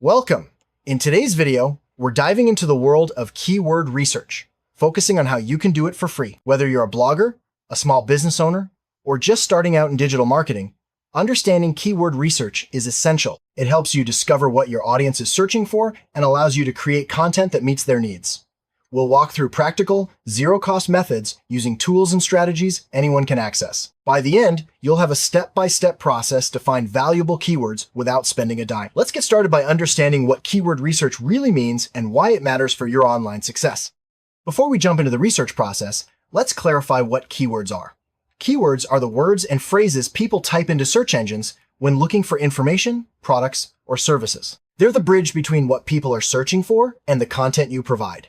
Welcome! In today's video, we're diving into the world of keyword research, focusing on how you can do it for free. Whether you're a blogger, a small business owner, or just starting out in digital marketing, understanding keyword research is essential. It helps you discover what your audience is searching for and allows you to create content that meets their needs. We'll walk through practical, zero-cost methods using tools and strategies anyone can access. By the end, you'll have a step-by-step process to find valuable keywords without spending a dime. Let's get started by understanding what keyword research really means and why it matters for your online success. Before we jump into the research process, let's clarify what keywords are. Keywords are the words and phrases people type into search engines when looking for information, products, or services. They're the bridge between what people are searching for and the content you provide.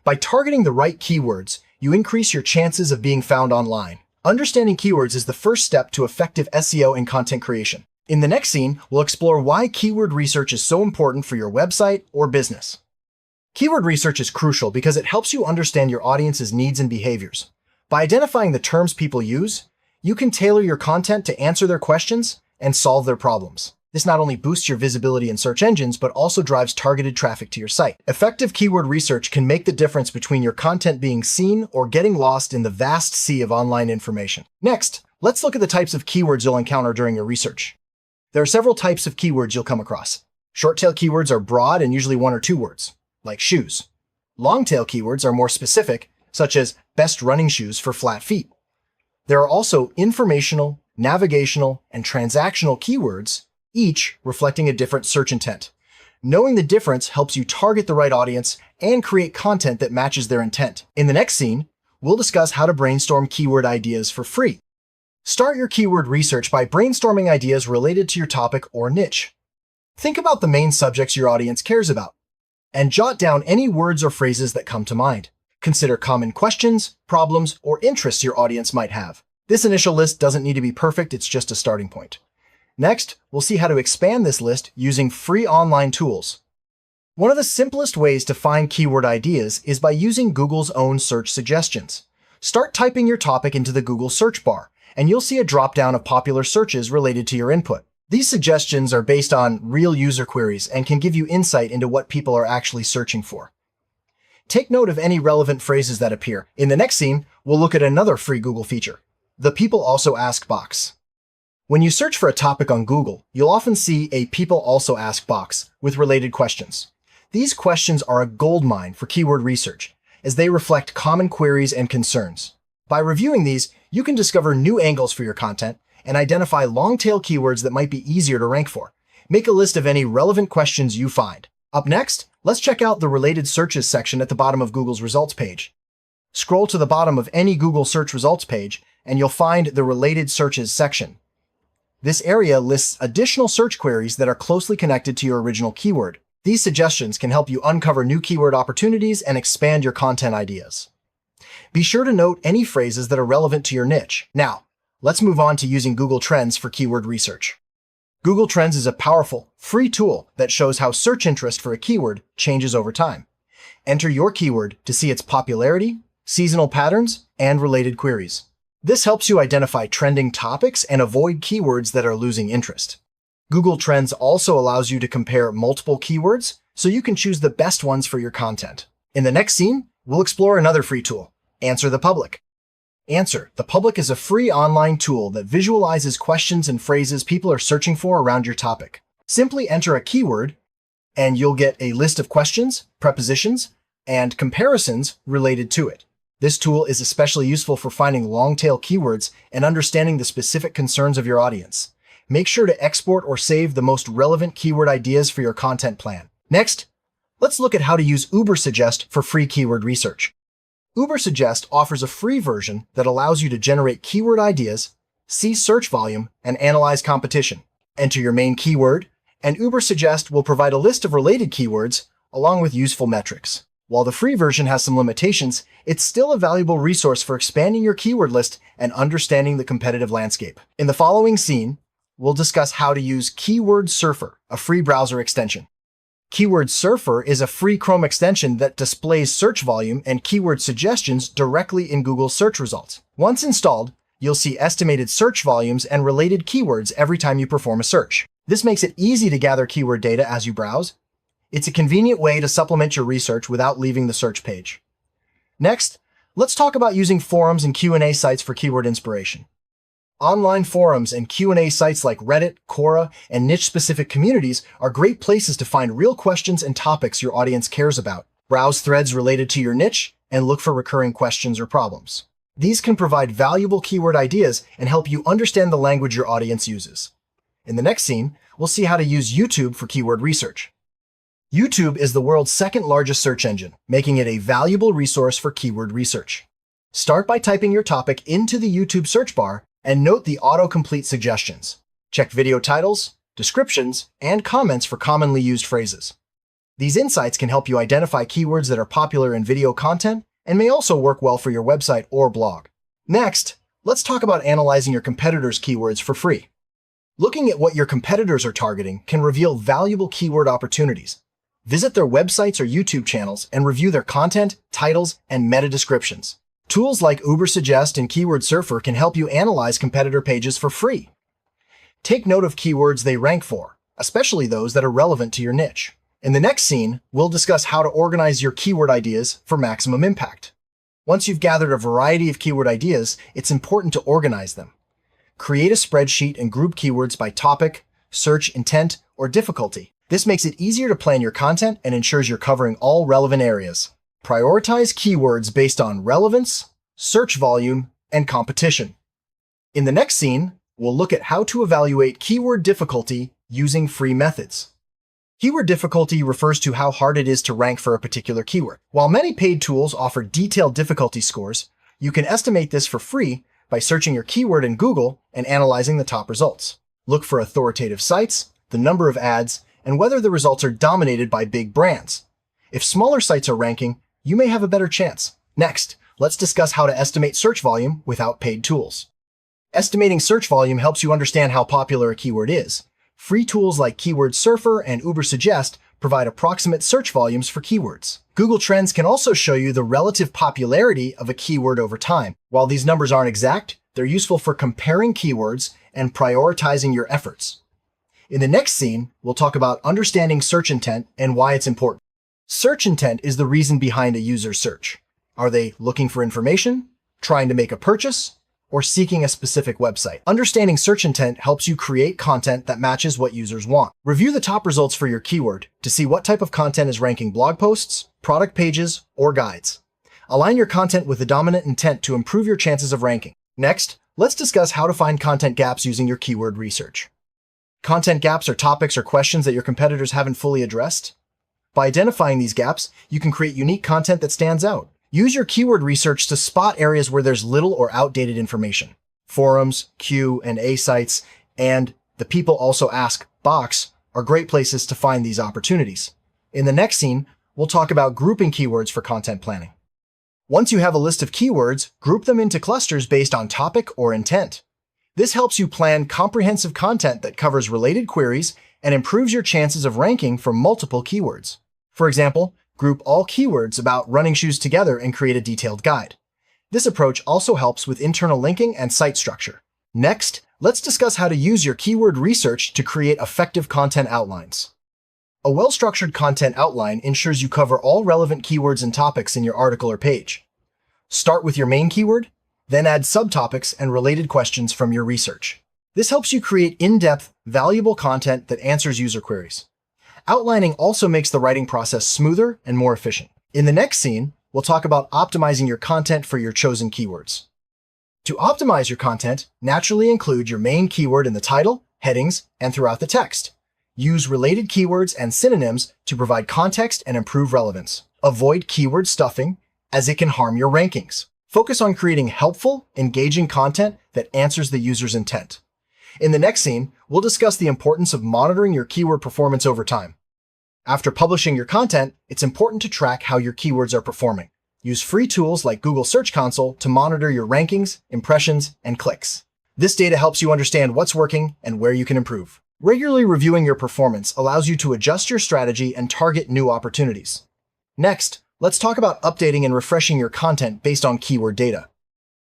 By targeting the right keywords, you increase your chances of being found online. Understanding keywords is the first step to effective SEO and content creation. In the next scene, we'll explore why keyword research is so important for your website or business. Keyword research is crucial because it helps you understand your audience's needs and behaviors. By identifying the terms people use, you can tailor your content to answer their questions and solve their problems. This not only boosts your visibility in search engines, but also drives targeted traffic to your site. Effective keyword research can make the difference between your content being seen or getting lost in the vast sea of online information. Next, let's look at the types of keywords you'll encounter during your research. There are several types of keywords you'll come across. Short-tail keywords are broad and usually one or two words, like shoes. Long-tail keywords are more specific, such as best running shoes for flat feet. There are also informational, navigational, and transactional keywords, each reflecting a different search intent. Knowing the difference helps you target the right audience and create content that matches their intent. In the next scene, we'll discuss how to brainstorm keyword ideas for free. Start your keyword research by brainstorming ideas related to your topic or niche. Think about the main subjects your audience cares about, and jot down any words or phrases that come to mind. Consider common questions, problems, or interests your audience might have. This initial list doesn't need to be perfect, it's just a starting point. Next, we'll see how to expand this list using free online tools. One of the simplest ways to find keyword ideas is by using Google's own search suggestions. Start typing your topic into the Google search bar, and you'll see a drop-down of popular searches related to your input. These suggestions are based on real user queries and can give you insight into what people are actually searching for. Take note of any relevant phrases that appear. In the next scene, we'll look at another free Google feature, the People Also Ask box. When you search for a topic on Google, you'll often see a People Also Ask box with related questions. These questions are a goldmine for keyword research, as they reflect common queries and concerns. By reviewing these, you can discover new angles for your content and identify long-tail keywords that might be easier to rank for. Make a list of any relevant questions you find. Up next, let's check out the Related Searches section at the bottom of Google's results page. Scroll to the bottom of any Google search results page, and you'll find the Related Searches section. This area lists additional search queries that are closely connected to your original keyword. These suggestions can help you uncover new keyword opportunities and expand your content ideas. Be sure to note any phrases that are relevant to your niche. Now, let's move on to using Google Trends for keyword research. Google Trends is a powerful, free tool that shows how search interest for a keyword changes over time. Enter your keyword to see its popularity, seasonal patterns, and related queries. This helps you identify trending topics and avoid keywords that are losing interest. Google Trends also allows you to compare multiple keywords, so you can choose the best ones for your content. In the next scene, we'll explore another free tool, Answer the Public. Answer the Public is a free online tool that visualizes questions and phrases people are searching for around your topic. Simply enter a keyword, and you'll get a list of questions, prepositions, and comparisons related to it. This tool is especially useful for finding long-tail keywords and understanding the specific concerns of your audience. Make sure to export or save the most relevant keyword ideas for your content plan. Next, let's look at how to use Ubersuggest for free keyword research. Ubersuggest offers a free version that allows you to generate keyword ideas, see search volume, and analyze competition. Enter your main keyword, and Ubersuggest will provide a list of related keywords along with useful metrics. While the free version has some limitations, it's still a valuable resource for expanding your keyword list and understanding the competitive landscape. In the following scene, we'll discuss how to use Keyword Surfer, a free browser extension. Keyword Surfer is a free Chrome extension that displays search volume and keyword suggestions directly in Google search results. Once installed, you'll see estimated search volumes and related keywords every time you perform a search. This makes it easy to gather keyword data as you browse, It's a convenient way to supplement your research without leaving the search page. Next, let's talk about using forums and Q&A sites for keyword inspiration. Online forums and Q&A sites like Reddit, Quora, and niche-specific communities are great places to find real questions and topics your audience cares about. Browse threads related to your niche and look for recurring questions or problems. These can provide valuable keyword ideas and help you understand the language your audience uses. In the next scene, we'll see how to use YouTube for keyword research. YouTube is the world's second largest search engine, making it a valuable resource for keyword research. Start by typing your topic into the YouTube search bar and note the autocomplete suggestions. Check video titles, descriptions, and comments for commonly used phrases. These insights can help you identify keywords that are popular in video content and may also work well for your website or blog. Next, let's talk about analyzing your competitors' keywords for free. Looking at what your competitors are targeting can reveal valuable keyword opportunities. Visit their websites or YouTube channels and review their content, titles, and meta descriptions. Tools like Ubersuggest and Keyword Surfer can help you analyze competitor pages for free. Take note of keywords they rank for, especially those that are relevant to your niche. In the next scene, we'll discuss how to organize your keyword ideas for maximum impact. Once you've gathered a variety of keyword ideas, it's important to organize them. Create a spreadsheet and group keywords by topic, search intent, or difficulty. This makes it easier to plan your content and ensures you're covering all relevant areas. Prioritize keywords based on relevance, search volume, and competition. In the next scene, we'll look at how to evaluate keyword difficulty using free methods. Keyword difficulty refers to how hard it is to rank for a particular keyword. While many paid tools offer detailed difficulty scores, you can estimate this for free by searching your keyword in Google and analyzing the top results. Look for authoritative sites, the number of ads, and whether the results are dominated by big brands. If smaller sites are ranking, you may have a better chance. Next, let's discuss how to estimate search volume without paid tools. Estimating search volume helps you understand how popular a keyword is. Free tools like Keyword Surfer and Ubersuggest provide approximate search volumes for keywords. Google Trends can also show you the relative popularity of a keyword over time. While these numbers aren't exact, they're useful for comparing keywords and prioritizing your efforts. In the next scene, we'll talk about understanding search intent and why it's important. Search intent is the reason behind a user's search. Are they looking for information, trying to make a purchase, or seeking a specific website? Understanding search intent helps you create content that matches what users want. Review the top results for your keyword to see what type of content is ranking blog posts, product pages, or guides. Align your content with the dominant intent to improve your chances of ranking. Next, let's discuss how to find content gaps using your keyword research. Content gaps are topics or questions that your competitors haven't fully addressed. By identifying these gaps, you can create unique content that stands out. Use your keyword research to spot areas where there's little or outdated information. Forums, Q&A sites, and the People Also Ask box are great places to find these opportunities. In the next scene, we'll talk about grouping keywords for content planning. Once you have a list of keywords, group them into clusters based on topic or intent. This helps you plan comprehensive content that covers related queries and improves your chances of ranking for multiple keywords. For example, group all keywords about running shoes together and create a detailed guide. This approach also helps with internal linking and site structure. Next, let's discuss how to use your keyword research to create effective content outlines. A well-structured content outline ensures you cover all relevant keywords and topics in your article or page. Start with your main keyword, then add subtopics and related questions from your research. This helps you create in-depth, valuable content that answers user queries. Outlining also makes the writing process smoother and more efficient. In the next scene, we'll talk about optimizing your content for your chosen keywords. To optimize your content, naturally include your main keyword in the title, headings, and throughout the text. Use related keywords and synonyms to provide context and improve relevance. Avoid keyword stuffing, as it can harm your rankings. Focus on creating helpful, engaging content that answers the user's intent. In the next scene, we'll discuss the importance of monitoring your keyword performance over time. After publishing your content, it's important to track how your keywords are performing. Use free tools like Google Search Console to monitor your rankings, impressions, and clicks. This data helps you understand what's working and where you can improve. Regularly reviewing your performance allows you to adjust your strategy and target new opportunities. Next, let's talk about updating and refreshing your content based on keyword data.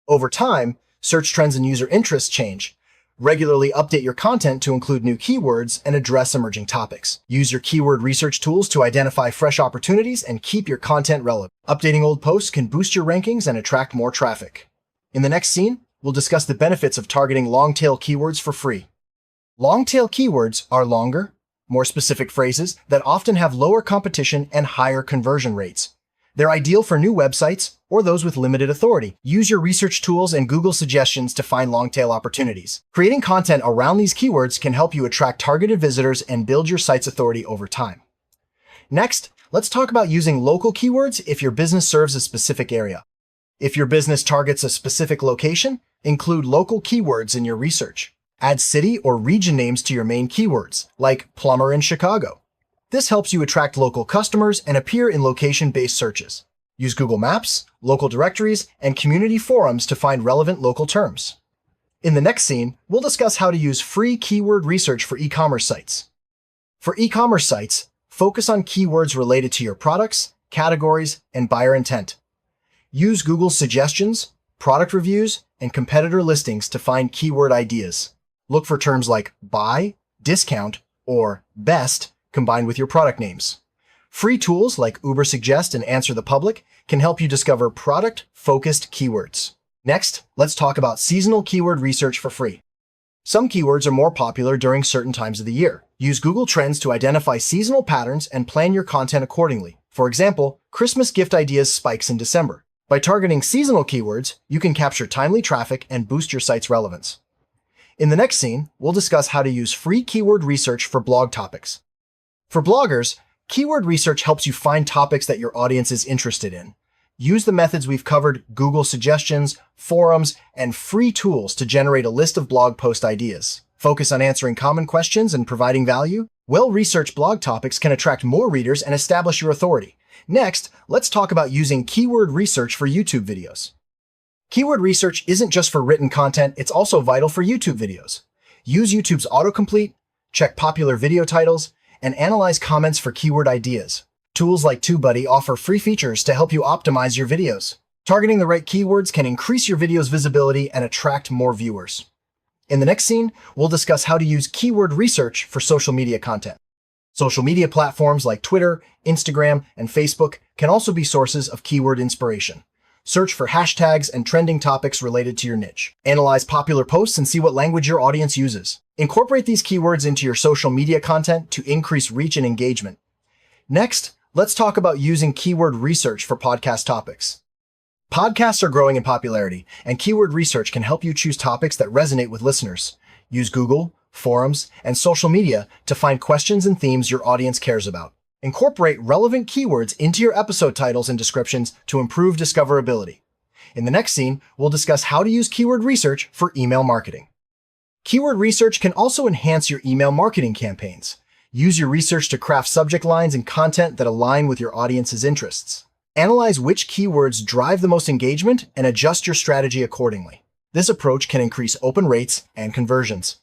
Over time, search trends and user interests change. Regularly update your content to include new keywords and address emerging topics. Use your keyword research tools to identify fresh opportunities and keep your content relevant. Updating old posts can boost your rankings and attract more traffic. In the next scene, we'll discuss the benefits of targeting long-tail keywords for free. Long-tail keywords are longer, more specific phrases that often have lower competition and higher conversion rates. They're ideal for new websites or those with limited authority. Use your research tools and Google suggestions to find long-tail opportunities. Creating content around these keywords can help you attract targeted visitors and build your site's authority over time. Next, let's talk about using local keywords if your business serves a specific area. If your business targets a specific location, include local keywords in your research. Add city or region names to your main keywords, like plumber in Chicago. This helps you attract local customers and appear in location-based searches. Use Google Maps, local directories, and community forums to find relevant local terms. In the next scene, we'll discuss how to use free keyword research for e-commerce sites. For e-commerce sites, focus on keywords related to your products, categories, and buyer intent. Use Google's suggestions, product reviews, and competitor listings to find keyword ideas. Look for terms like buy, discount, or best combined with your product names. Free tools like Ubersuggest and Answer the Public can help you discover product-focused keywords. Next, let's talk about seasonal keyword research for free. Some keywords are more popular during certain times of the year. Use Google Trends to identify seasonal patterns and plan your content accordingly. For example, Christmas gift ideas spikes in December. By targeting seasonal keywords, you can capture timely traffic and boost your site's relevance. In the next scene, we'll discuss how to use free keyword research for blog topics. For bloggers, keyword research helps you find topics that your audience is interested in. Use the methods we've covered, Google suggestions, forums, and free tools to generate a list of blog post ideas. Focus on answering common questions and providing value. Well-researched blog topics can attract more readers and establish your authority. Next, let's talk about using keyword research for YouTube videos. Keyword research isn't just for written content, it's also vital for YouTube videos. Use YouTube's autocomplete, check popular video titles, and analyze comments for keyword ideas. Tools like TubeBuddy offer free features to help you optimize your videos. Targeting the right keywords can increase your video's visibility and attract more viewers. In the next scene, we'll discuss how to use keyword research for social media content. Social media platforms like Twitter, Instagram, and Facebook can also be sources of keyword inspiration. Search for hashtags and trending topics related to your niche. Analyze popular posts and see what language your audience uses. Incorporate these keywords into your social media content to increase reach and engagement. Next, let's talk about using keyword research for podcast topics. Podcasts are growing in popularity, and keyword research can help you choose topics that resonate with listeners. Use Google, forums, and social media to find questions and themes your audience cares about. Incorporate relevant keywords into your episode titles and descriptions to improve discoverability. In the next scene, we'll discuss how to use keyword research for email marketing. Keyword research can also enhance your email marketing campaigns. Use your research to craft subject lines and content that align with your audience's interests. Analyze which keywords drive the most engagement and adjust your strategy accordingly. This approach can increase open rates and conversions.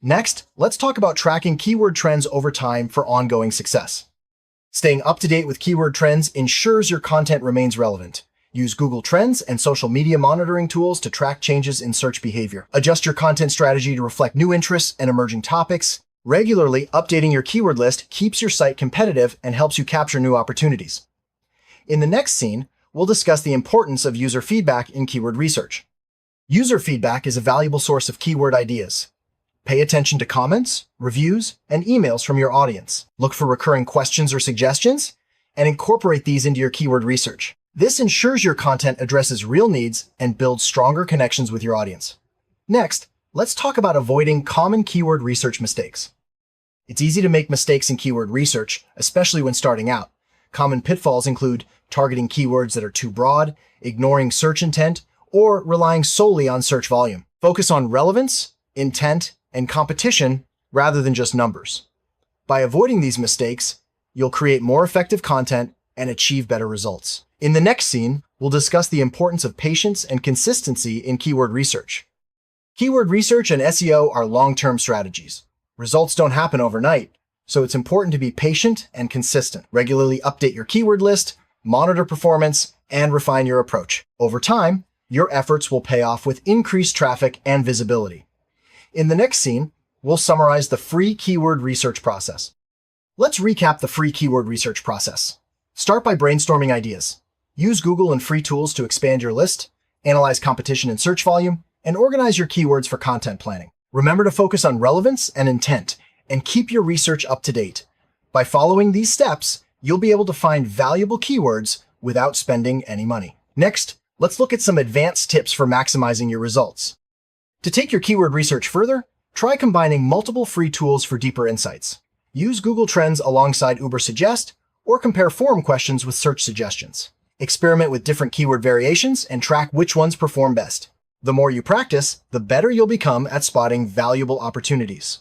Next, let's talk about tracking keyword trends over time for ongoing success. Staying up to date with keyword trends ensures your content remains relevant. Use Google Trends and social media monitoring tools to track changes in search behavior. Adjust your content strategy to reflect new interests and emerging topics. Regularly updating your keyword list keeps your site competitive and helps you capture new opportunities. In the next scene, we'll discuss the importance of user feedback in keyword research. User feedback is a valuable source of keyword ideas. Pay attention to comments, reviews, and emails from your audience. Look for recurring questions or suggestions, and incorporate these into your keyword research. This ensures your content addresses real needs and builds stronger connections with your audience. Next, let's talk about avoiding common keyword research mistakes. It's easy to make mistakes in keyword research, especially when starting out. Common pitfalls include targeting keywords that are too broad, ignoring search intent, or relying solely on search volume. Focus on relevance, intent, and competition rather than just numbers. By avoiding these mistakes, you'll create more effective content and achieve better results. In the next scene, we'll discuss the importance of patience and consistency in keyword research. Keyword research and SEO are long-term strategies. Results don't happen overnight, so it's important to be patient and consistent. Regularly update your keyword list, monitor performance, and refine your approach. Over time, your efforts will pay off with increased traffic and visibility. In the next scene, we'll summarize the free keyword research process. Let's recap the free keyword research process. Start by brainstorming ideas. Use Google and free tools to expand your list, analyze competition and search volume, and organize your keywords for content planning. Remember to focus on relevance and intent, and keep your research up to date. By following these steps, you'll be able to find valuable keywords without spending any money. Next, let's look at some advanced tips for maximizing your results. To take your keyword research further, try combining multiple free tools for deeper insights. Use Google Trends alongside Ubersuggest, or compare forum questions with search suggestions. Experiment with different keyword variations and track which ones perform best. The more you practice, the better you'll become at spotting valuable opportunities.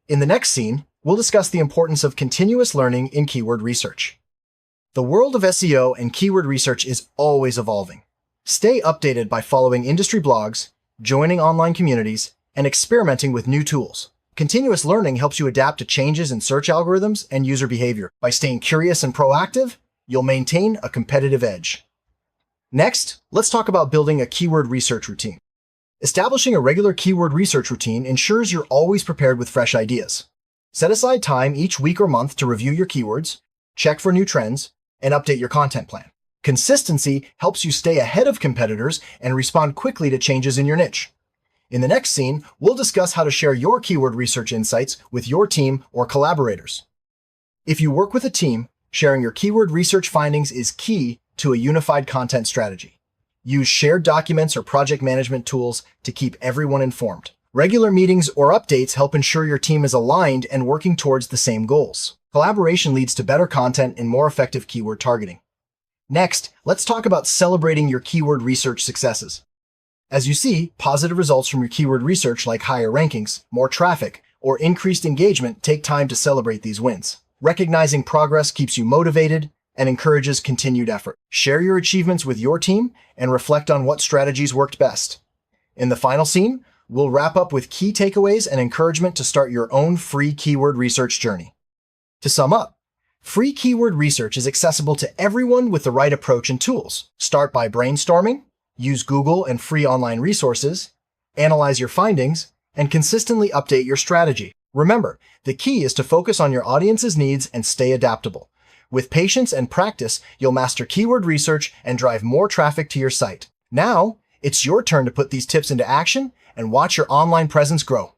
In the next scene, we'll discuss the importance of continuous learning in keyword research. The world of SEO and keyword research is always evolving. Stay updated by following industry blogs, joining online communities, and experimenting with new tools. Continuous learning helps you adapt to changes in search algorithms and user behavior. By staying curious and proactive, you'll maintain a competitive edge. Next, let's talk about building a keyword research routine. Establishing a regular keyword research routine ensures you're always prepared with fresh ideas. Set aside time each week or month to review your keywords, check for new trends, and update your content plan. Consistency helps you stay ahead of competitors and respond quickly to changes in your niche. In the next scene, we'll discuss how to share your keyword research insights with your team or collaborators. If you work with a team, sharing your keyword research findings is key to a unified content strategy. Use shared documents or project management tools to keep everyone informed. Regular meetings or updates help ensure your team is aligned and working towards the same goals. Collaboration leads to better content and more effective keyword targeting. Next, let's talk about celebrating your keyword research successes. As you see, positive results from your keyword research like higher rankings, more traffic, or increased engagement take time to celebrate these wins. Recognizing progress keeps you motivated and encourages continued effort. Share your achievements with your team and reflect on what strategies worked best. In the final scene, we'll wrap up with key takeaways and encouragement to start your own free keyword research journey. To sum up, free keyword research is accessible to everyone with the right approach and tools. Start by brainstorming, use Google and free online resources, analyze your findings, and consistently update your strategy. Remember, the key is to focus on your audience's needs and stay adaptable. With patience and practice, you'll master keyword research and drive more traffic to your site. Now, it's your turn to put these tips into action and watch your online presence grow.